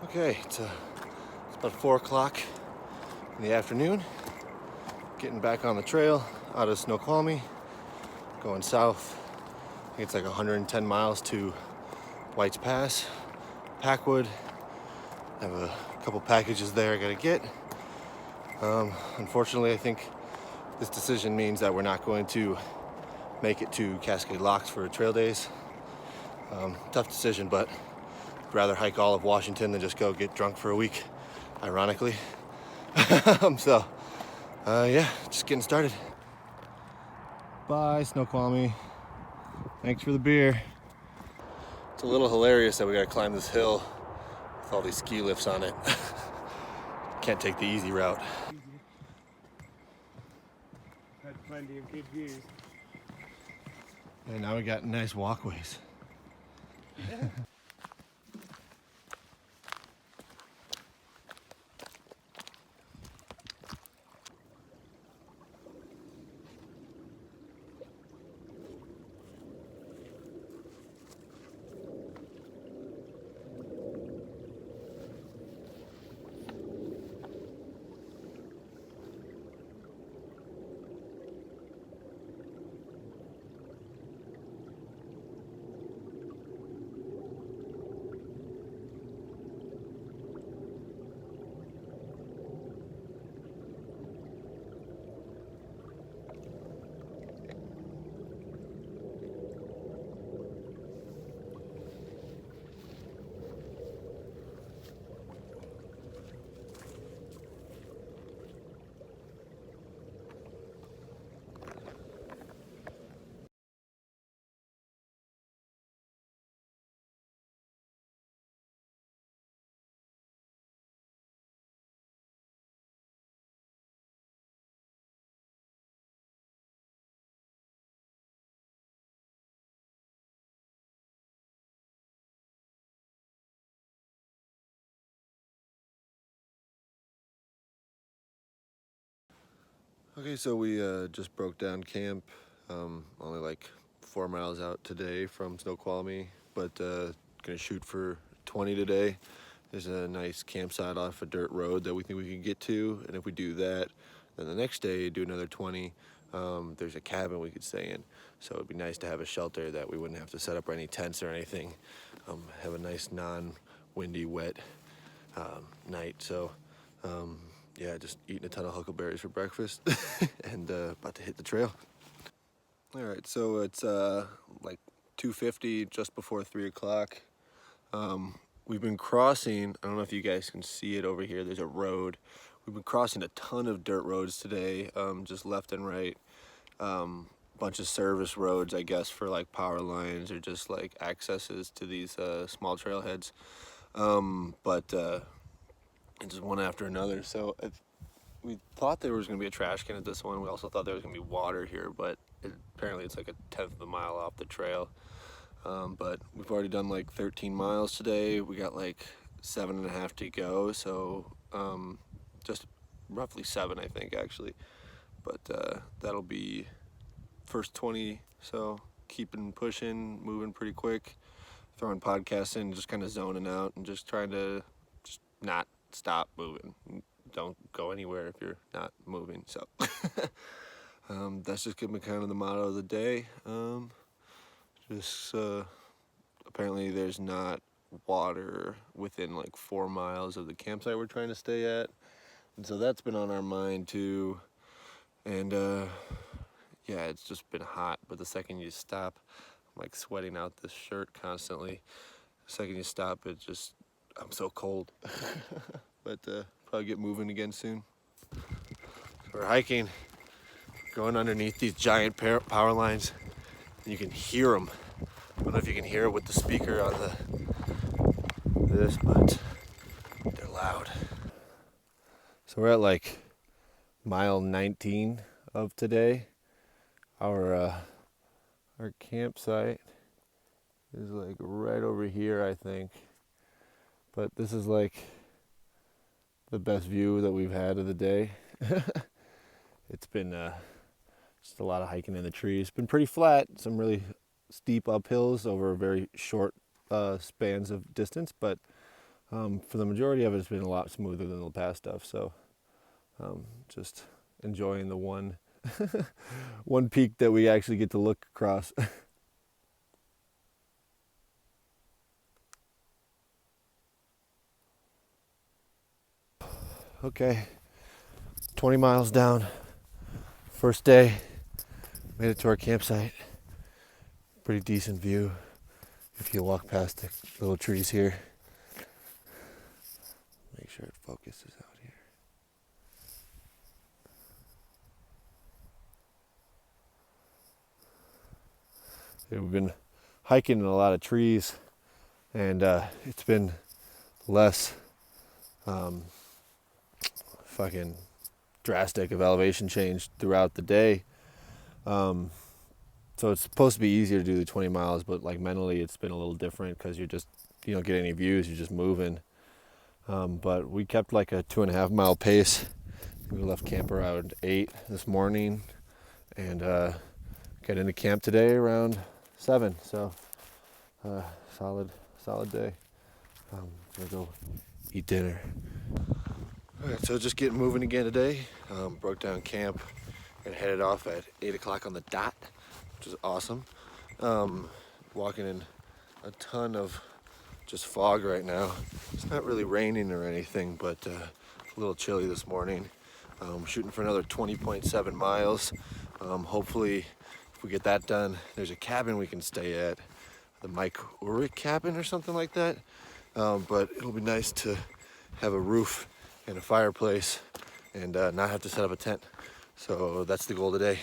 Okay, it's about 4 o'clock in the afternoon. Getting back on the trail out of Snoqualmie, going south. I think it's like 110 miles to White's Pass, Packwood. I have a couple packages there I gotta get. Unfortunately, I think this decision means that we're not going to make it to Cascade Locks for trail days. Tough decision, but I'd rather hike all of Washington than just go get drunk for a week, ironically. Yeah, just getting started. Bye, Snoqualmie. Thanks for the beer. It's a little hilarious that we gotta climb this hill with all these ski lifts on it. Can't take the easy route. Had plenty of good views. And now we got nice walkways. Okay, so we just broke down camp, only like 4 miles out today from Snoqualmie, but gonna shoot for 20 today. There's a nice campsite off a dirt road that we think we can get to, and if we do that, then the next day do another 20. There's a cabin we could stay in, so it'd be nice to have a shelter that we wouldn't have to set up any tents or anything. Have a nice non-windy, wet night. So yeah, just eating a ton of huckleberries for breakfast and about to hit the trail. All right, so it's like 2:50, just before 3 o'clock. We've been crossing, I don't know if you guys can see it over here, there's a road. We've been crossing a ton of dirt roads today, just left and right. Bunch of service roads, I guess, for like power lines or just like accesses to these small trailheads. But just one after another. So we thought there was going to be a trash can at this one. We also thought there was going to be water here, but apparently it's like a tenth of a mile off the trail. But we've already done like 13 miles today. We got like 7.5 to go, so just roughly 7, I think, actually. But that'll be first 20, so keeping pushing, moving pretty quick, throwing podcasts in, just kind of zoning out and just trying to just not stop moving. Don't go anywhere if you're not moving. So that's just gonna be kind of the motto of the day. Apparently there's not water within like 4 miles of the campsite we're trying to stay at, and so that's been on our mind too. And yeah, it's just been hot, but the second you stop, I'm like sweating out this shirt constantly. The second you stop, I'm so cold. But probably get moving again soon. So we're hiking, going underneath these giant power lines, and you can hear them. I don't know if you can hear it with the speaker on this, but they're loud. So we're at like mile 19 of today. Our campsite is like right over here, I think. But this is like the best view that we've had of the day. It's been just a lot of hiking in the trees. It's been pretty flat, some really steep uphills over very short spans of distance, but For the majority of it, it's been a lot smoother than the past stuff. So just enjoying the one one peak that we actually get to look across. Okay, 20 miles down. First day, made it to our campsite. Pretty decent view if you walk past the little trees here. Make sure it focuses out here. We've been hiking in a lot of trees, and it's been less fucking drastic of elevation change throughout the day. So it's supposed to be easier to do the 20 miles, but like mentally it's been a little different because you don't get any views, you're just moving. But we kept like a 2.5 mile pace. We left camp around 8 this morning and got into camp today around 7. So solid day. Gonna go eat dinner. All right, so just getting moving again today. Broke down camp and headed off at 8 o'clock on the dot, which is awesome. Walking in a ton of just fog right now. It's not really raining or anything, but a little chilly this morning. Shooting for another 20.7 miles. Hopefully, if we get that done, there's a cabin we can stay at, the Mike Ulrich cabin or something like that. But it'll be nice to have a roof and a fireplace and not have to set up a tent. So that's the goal today.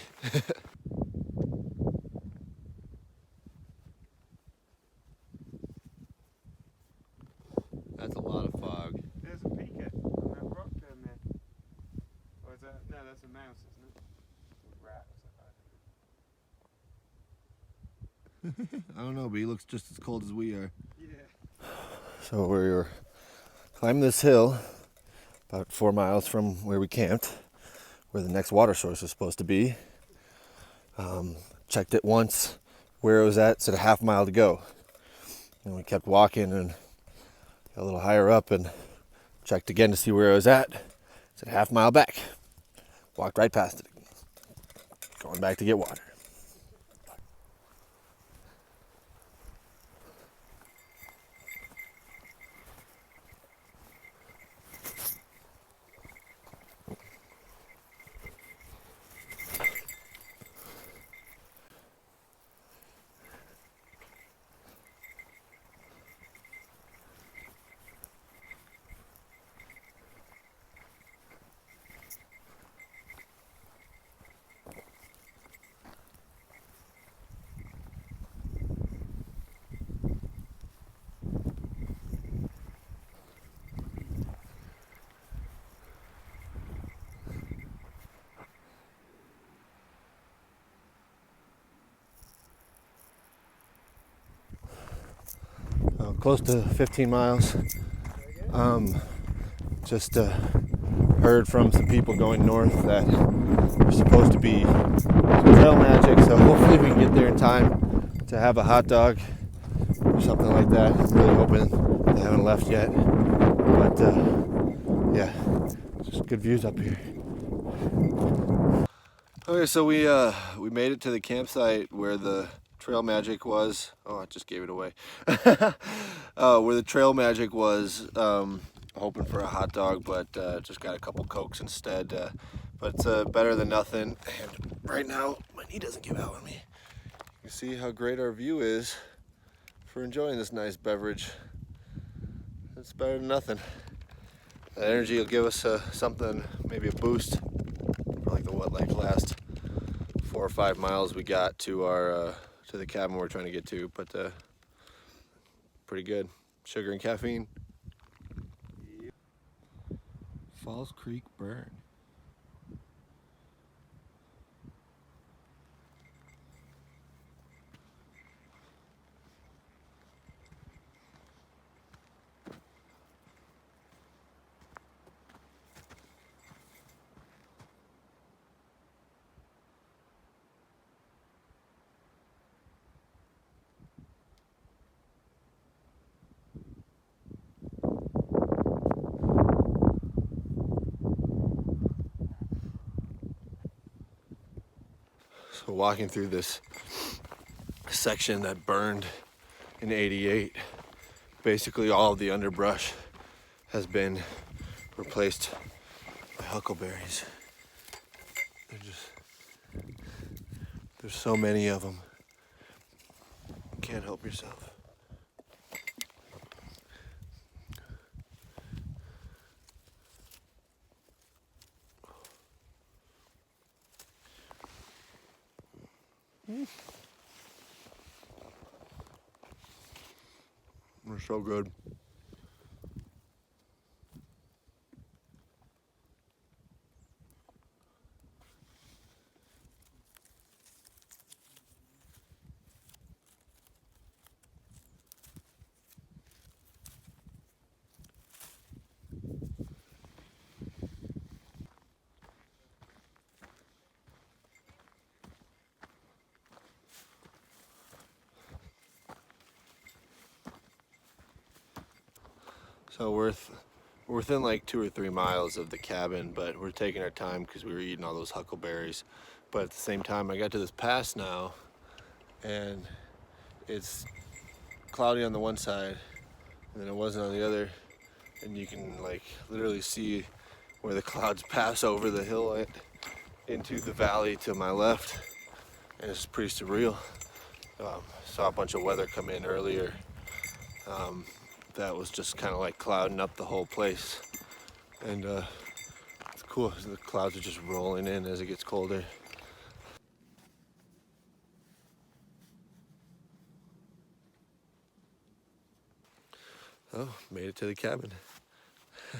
That's a lot of fog. There's a peacock on that rock down there. Or is that? No, that's a mouse, isn't it? A rat or something. I don't know, but he looks just as cold as we are. Yeah. So we're climbing this hill about 4 miles from where we camped, where the next water source is supposed to be. Checked it once where it was at, said a half mile to go. And we kept walking and got a little higher up and checked again to see where it was at. Said a half mile back. Walked right past it. Going back to get water. Close to 15 miles. Just heard from some people going north that there's supposed to be some trail magic, so hopefully we can get there in time to have a hot dog or something like that. I'm really hoping they haven't left yet, but yeah, just good views up here. Okay, so we made it to the campsite where the trail magic was. Oh, I just gave it away. Where the trail magic was, hoping for a hot dog, but just got a couple Cokes instead. But it's better than nothing. And right now, my knee doesn't give out on me. You see how great our view is for enjoying this nice beverage. It's better than nothing. That energy will give us something, maybe a boost. For like last 4 or 5 miles we got to our to the cabin we're trying to get to, but pretty good. Sugar and caffeine. Yep. Falls Creek Burn. we're walking through this section that burned in '88. Basically all of the underbrush has been replaced by huckleberries. There's so many of them. Can't help yourself. They're so good. So we're within like 2 or 3 miles of the cabin, but we're taking our time because we were eating all those huckleberries. But at the same time, I got to this pass now, and it's cloudy on the one side, and then it wasn't on the other, and you can like literally see where the clouds pass over the hill into the valley to my left, and it's pretty surreal. Saw a bunch of weather come in earlier. That was just kind of like clouding up the whole place, and it's cool. The clouds are just rolling in as it gets colder. Oh, made it to the cabin.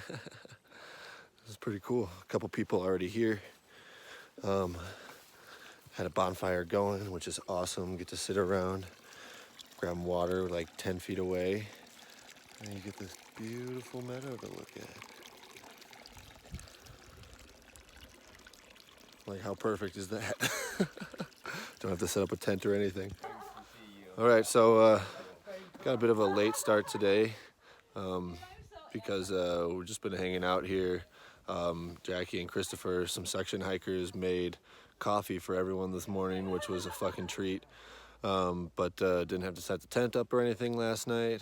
This is pretty cool. A couple people already here. Had a bonfire going, which is awesome. Get to sit around, grab water like 10 feet away, and you get this beautiful meadow to look at. Like, how perfect is that? Don't have to set up a tent or anything. All right, so got a bit of a late start today because we've just been hanging out here. Jackie and Christopher, some section hikers, made coffee for everyone this morning, which was a fucking treat. But didn't have to set the tent up or anything last night.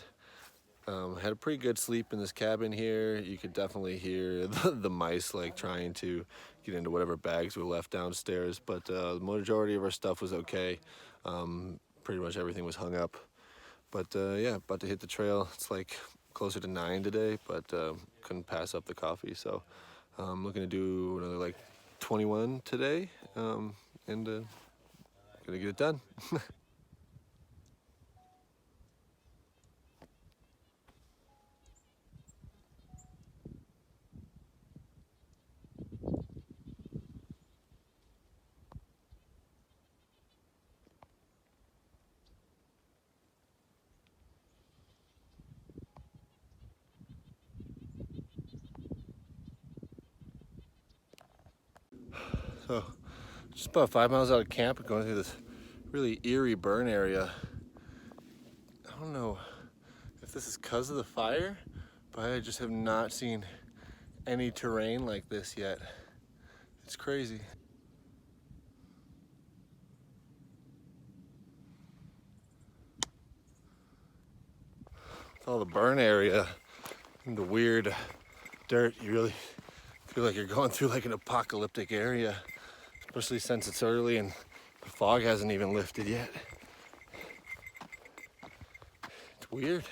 Had a pretty good sleep in this cabin here. You could definitely hear the mice like trying to get into whatever bags were left downstairs, but the majority of our stuff was okay. Pretty much everything was hung up. But yeah, about to hit the trail. It's like closer to 9 today, but couldn't pass up the coffee. So I'm looking to do another like 21 today, and gonna get it done. So just about 5 miles out of camp, going through this really eerie burn area. I don't know if this is because of the fire, but I just have not seen any terrain like this yet. It's crazy. With all the burn area and the weird dirt, you really feel like you're going through like an apocalyptic area, especially since it's early and the fog hasn't even lifted yet. It's weird.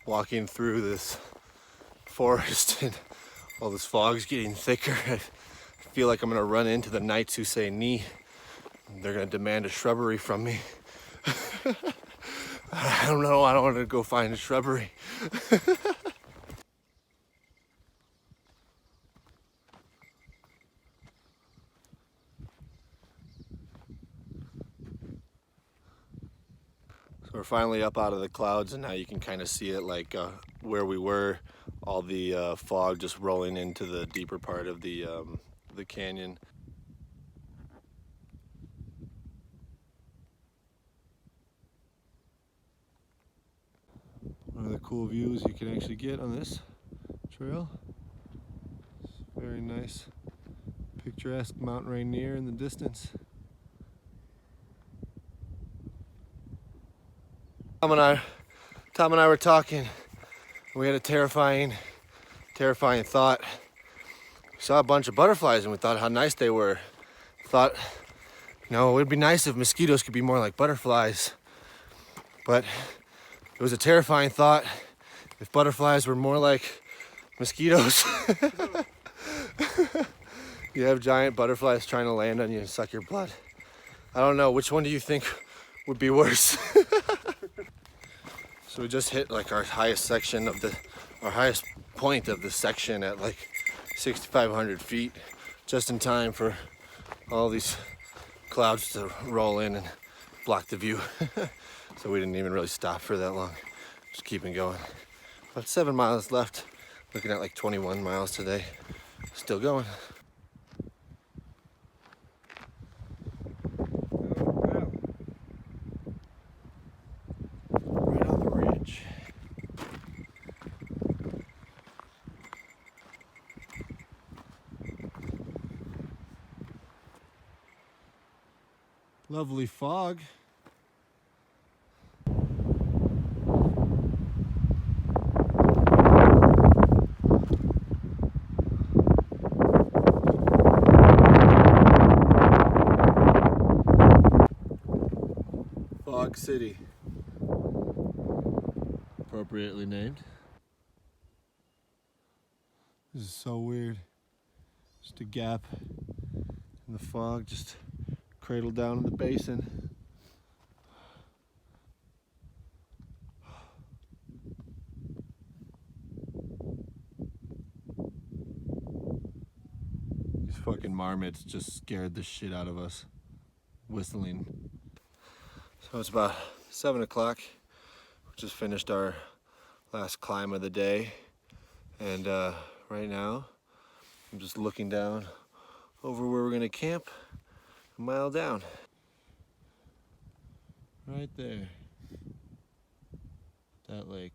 Walking through this forest and all this fog's getting thicker, I feel like I'm gonna run into the knights who say knee. They're gonna demand a shrubbery from me. I don't know, I don't want to go find a shrubbery. So we're finally up out of the clouds, and now you can kind of see it like where we were, all the fog just rolling into the deeper part of the canyon. One of the cool views you can actually get on this trail. It's very nice, picturesque Mount Rainier in the distance. Tom and I were talking. We had a terrifying thought. We saw a bunch of butterflies and we thought how nice they were. Thought, you know, it would be nice if mosquitoes could be more like butterflies. But it was a terrifying thought if butterflies were more like mosquitoes. You have giant butterflies trying to land on you and suck your blood. I don't know, which one do you think would be worse? So we just hit like our highest point of the section at like 6,500 feet, just in time for all these clouds to roll in and block the view. So we didn't even really stop for that long, just keeping going. About 7 miles left, looking at like 21 miles today, still going. Right on the ridge. Lovely fog. Fog City, appropriately named. This is so weird. Just a gap in the fog, just cradled down in the basin. These fucking marmots just scared the shit out of us, whistling. So it's about 7 o'clock. We just finished our last climb of the day. And right now, I'm just looking down over where we're gonna camp, a mile down. Right there. That lake.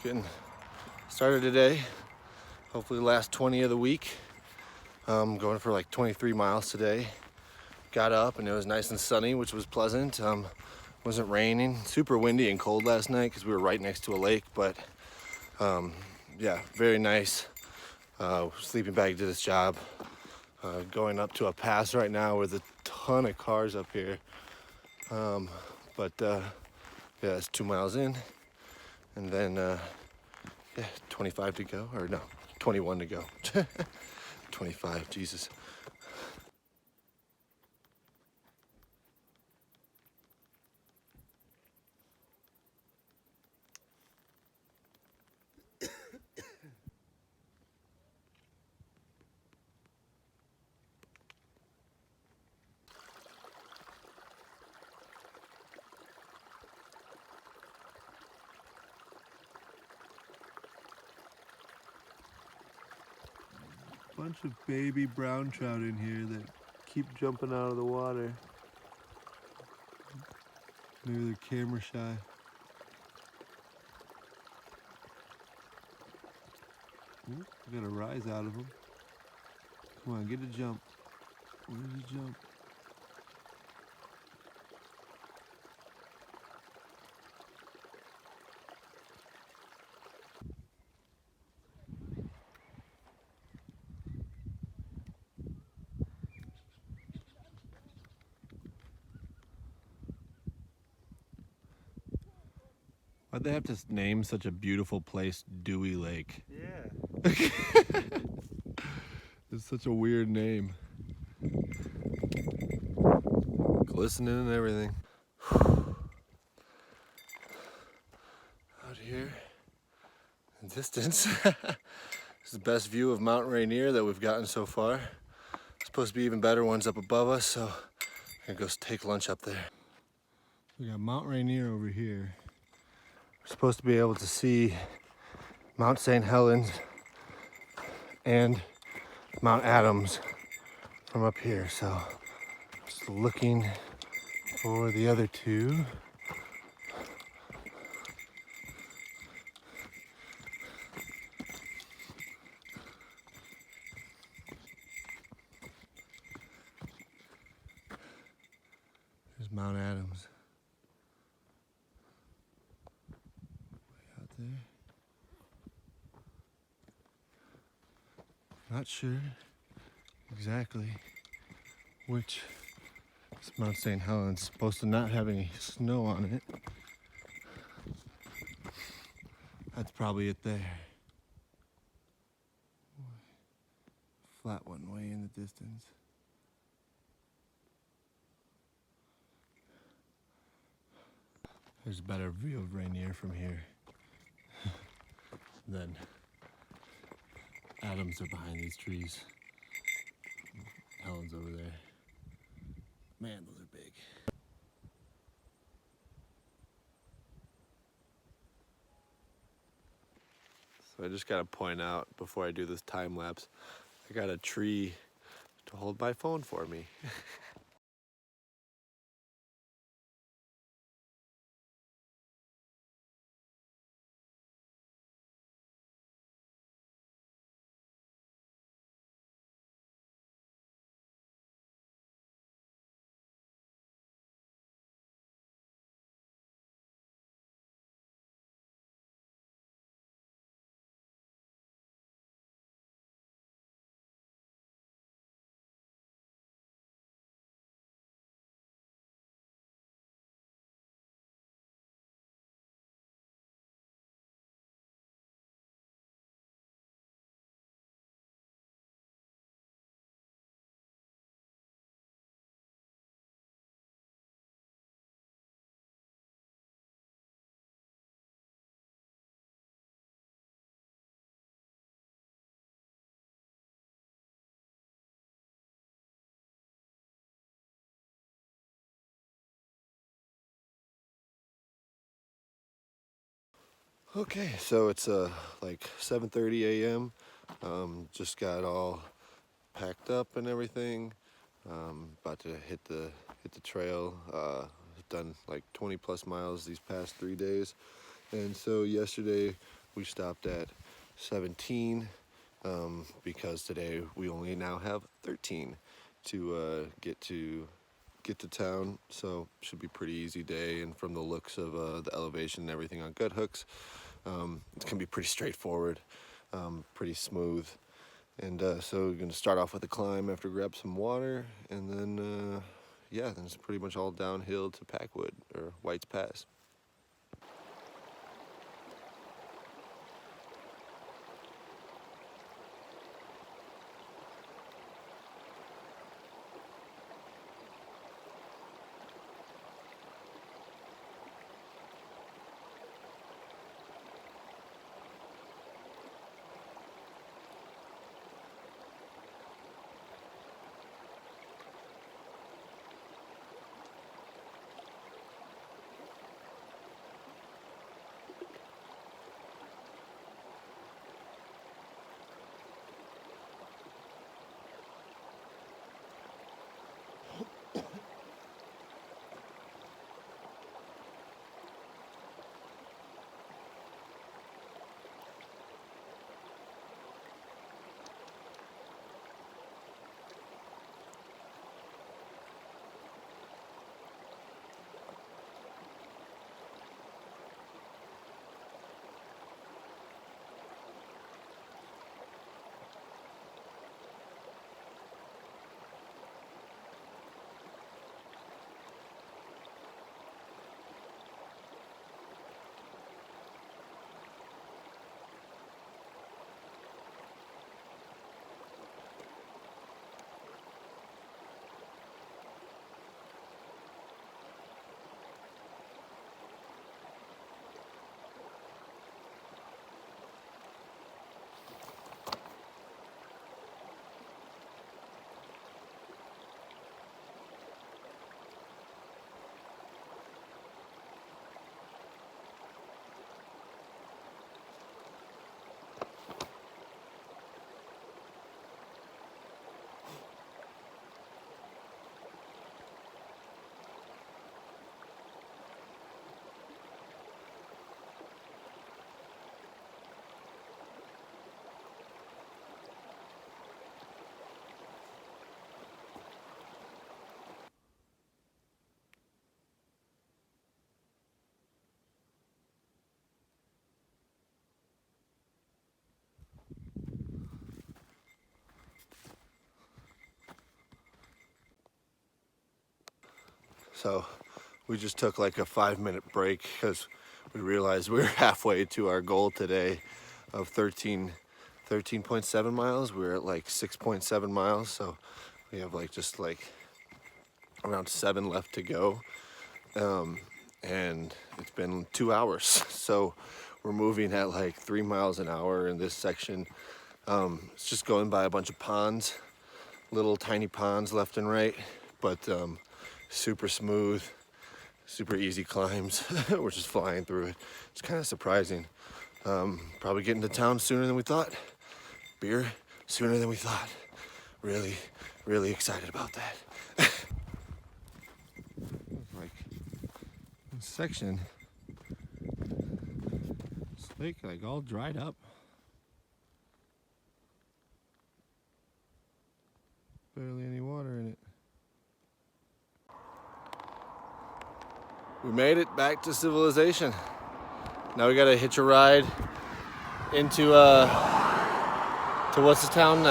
Getting started today. Hopefully the last 20 of the week. Going for like 23 miles today. Got up and it was nice and sunny, which was pleasant. Wasn't raining. Super windy and cold last night because we were right next to a lake, but yeah, very nice. Sleeping bag did its job. Going up to a pass right now with a ton of cars up here. Yeah, it's 2 miles in. And then, yeah, 25 to go, or no, 21 to go. 25, Jesus. Bunch of baby brown trout in here that keep jumping out of the water. Maybe they're camera shy. Ooh, I got a rise out of them. Come on, get a jump. Where's the jump? Why'd they have to name such a beautiful place Dewey Lake? Yeah. It's such a weird name. Glistening and everything. Out here, in the distance, This is the best view of Mount Rainier that we've gotten so far. There's supposed to be even better ones up above us, so I'm gonna go take lunch up there. We got Mount Rainier over here. We're supposed to be able to see Mount St. Helens and Mount Adams from up here, so just looking for the other two. There's Mount Adams. Way out there. Not sure exactly which is Mount St. Helens. Supposed to not have any snow on it. That's probably it there. Flat one way in the distance. There's a better view of Rainier from here than Adams are behind these trees. Helen's over there. Man, those are big. So I just gotta point out before I do this time lapse, I got a tree to hold my phone for me. Okay, so it's like 7:30 a.m. Just got all packed up and everything. About to hit the trail. I've done like 20 plus miles these past 3 days, and so yesterday we stopped at 17 because today we only now have 13 to get to town. So should be a pretty easy day, and from the looks of the elevation and everything on Gut Hooks, it's gonna be pretty straightforward, pretty smooth. And so we're gonna start off with a climb after grab some water, and then yeah, then it's pretty much all downhill to Packwood or White's Pass. So we just took like a 5-minute break because we realized we were halfway to our goal today of 13.7 miles. We're at like 6.7 miles. So we have like just like around 7 left to go. And it's been 2 hours. So we're moving at like 3 miles an hour in this section. It's just going by a bunch of ponds, little tiny ponds left and right, but super smooth, super easy climbs. We're just flying through it. It's kind of surprising. Probably getting to town sooner than we thought. Beer sooner than we thought. Really, really excited about that. Like this section, this lake like all dried up. Barely any water in it. We made it back to civilization. Now we gotta hitch a ride into to what's the town?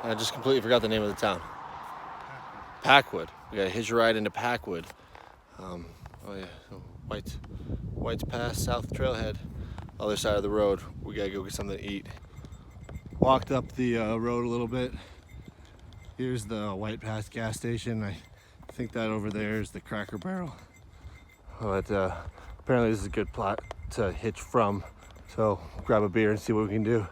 I just completely forgot the name of the town. Packwood. We gotta hitch a ride into Packwood. Oh yeah, White's Pass South Trailhead. Other side of the road. We gotta go get something to eat. Walked up the road a little bit. Here's the White Pass gas station. I think that over there is the Cracker Barrel. But apparently this is a good plot to hitch from. So grab a beer and see what we can do.